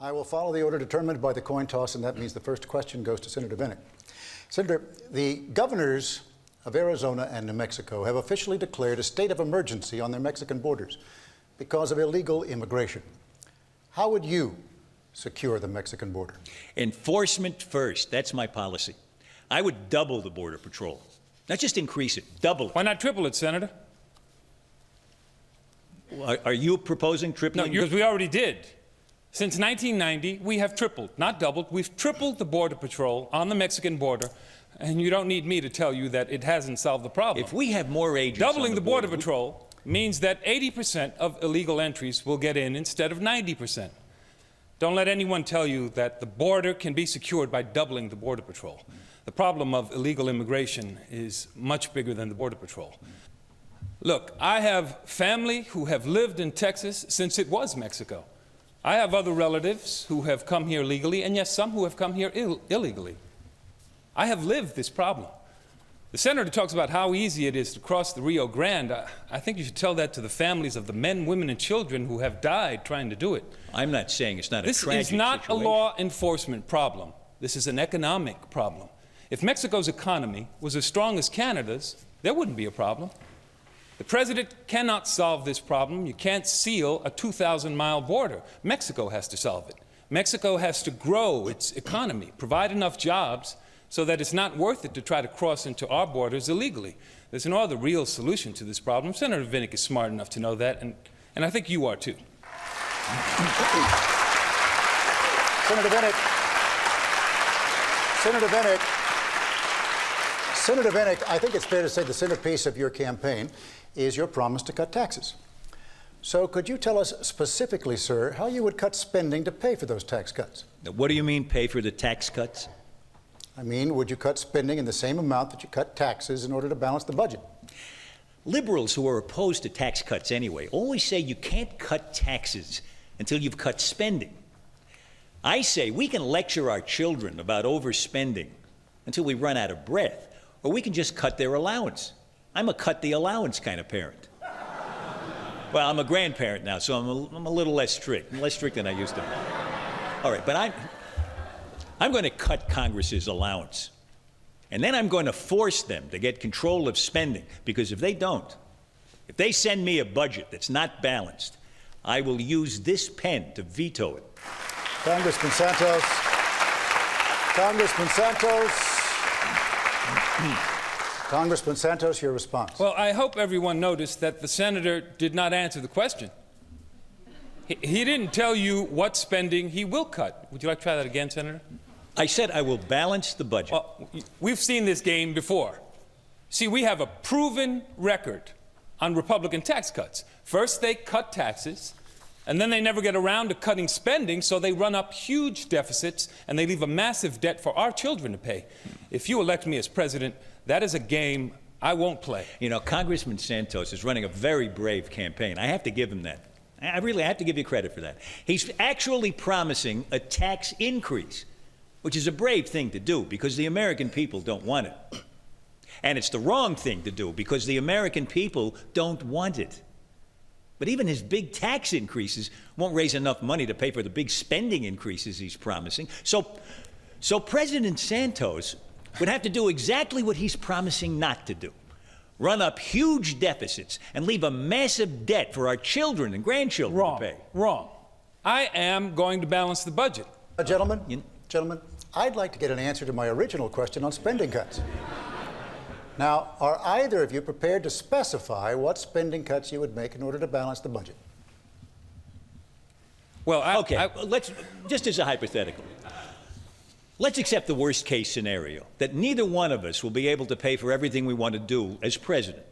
I will follow the order determined by the coin toss, and that means the first question goes to Senator Vinnick. Senator, the governors of Arizona and New Mexico have officially declared a state of emergency on their Mexican borders because of illegal immigration. How would you secure the Mexican border? Enforcement first. That's my policy. I would double the Border Patrol. Not just increase it, double it. Why not triple it, Senator? Are you proposing tripling? No, because we already did. Since 1990, we have tripled, not doubled. We've tripled the Border Patrol on the Mexican border, and you don't need me to tell you that it hasn't solved the problem. If we have more agents doubling on the Border Patrol means that 80% of illegal entries will get in instead of 90%. Don't let anyone tell you that the border can be secured by doubling the Border Patrol. The problem of illegal immigration is much bigger than the Border Patrol. Look, I have family who have lived in Texas since it was Mexico. I have other relatives who have come here legally, and yes, some who have come here illegally. I have lived this problem. The senator talks about how easy it is to cross the Rio Grande. I think you should tell that to the families of the men, women, and children who have died trying to do it. I'm not saying it's not a tragic situation. This is not a law enforcement problem. This is an economic problem. If Mexico's economy was as strong as Canada's, there wouldn't be a problem. The president cannot solve this problem. You can't seal a 2,000-mile border. Mexico has to solve it. Mexico has to grow its economy, provide enough jobs so that it's not worth it to try to cross into our borders illegally. There's no other real solution to this problem. Senator Vinnick is smart enough to know that, and I think you are too. Senator Vinnick. Senator Vinnick, I think it's fair to say the centerpiece of your campaign is your promise to cut taxes. So could you tell us specifically, sir, how you would cut spending to pay for those tax cuts? Now, what do you mean, pay for the tax cuts? I mean, would you cut spending in the same amount that you cut taxes in order to balance the budget? Liberals who are opposed to tax cuts anyway always say you can't cut taxes until you've cut spending. I say we can lecture our children about overspending until we run out of breath, or we can just cut their allowance. I'm a cut the allowance kind of parent. Well, I'm a grandparent now, so I'm a little less strict. I'm less strict than I used to be. All right, but I'm going to cut Congress's allowance. And then I'm going to force them to get control of spending, because if they don't, if they send me a budget that's not balanced, I will use this pen to veto it. Congressman Santos. Congressman Santos. Congressman Santos, your response. Well, I hope everyone noticed that the senator did not answer the question. He didn't tell you what spending he will cut. Would you like to try that again, Senator? I said I will balance the budget. Well, we've seen this game before. See, we have a proven record on Republican tax cuts. First, they cut taxes, and then they never get around to cutting spending, so they run up huge deficits, and they leave a massive debt for our children to pay. If you elect me as president, that is a game I won't play. You know, Congressman Santos is running a very brave campaign. I have to give him that. I have to give you credit for that. He's actually promising a tax increase, which is a brave thing to do because the American people don't want it. And it's the wrong thing to do because the American people don't want it. But even his big tax increases won't raise enough money to pay for the big spending increases he's promising. So President Santos would have to do exactly what he's promising not to do. Run up huge deficits and leave a massive debt for our children and grandchildren to pay. Wrong. I am going to balance the budget. Gentlemen, I'd like to get an answer to my original question on spending cuts. Now, are either of you prepared to specify what spending cuts you would make in order to balance the budget? Well, let's, just as a hypothetical, let's accept the worst case scenario, that neither one of us will be able to pay for everything we want to do as president.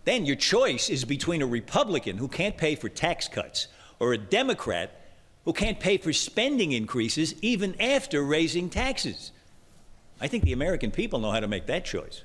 Then your choice is between a Republican who can't pay for tax cuts or a Democrat who can't pay for spending increases even after raising taxes. I think the American people know how to make that choice.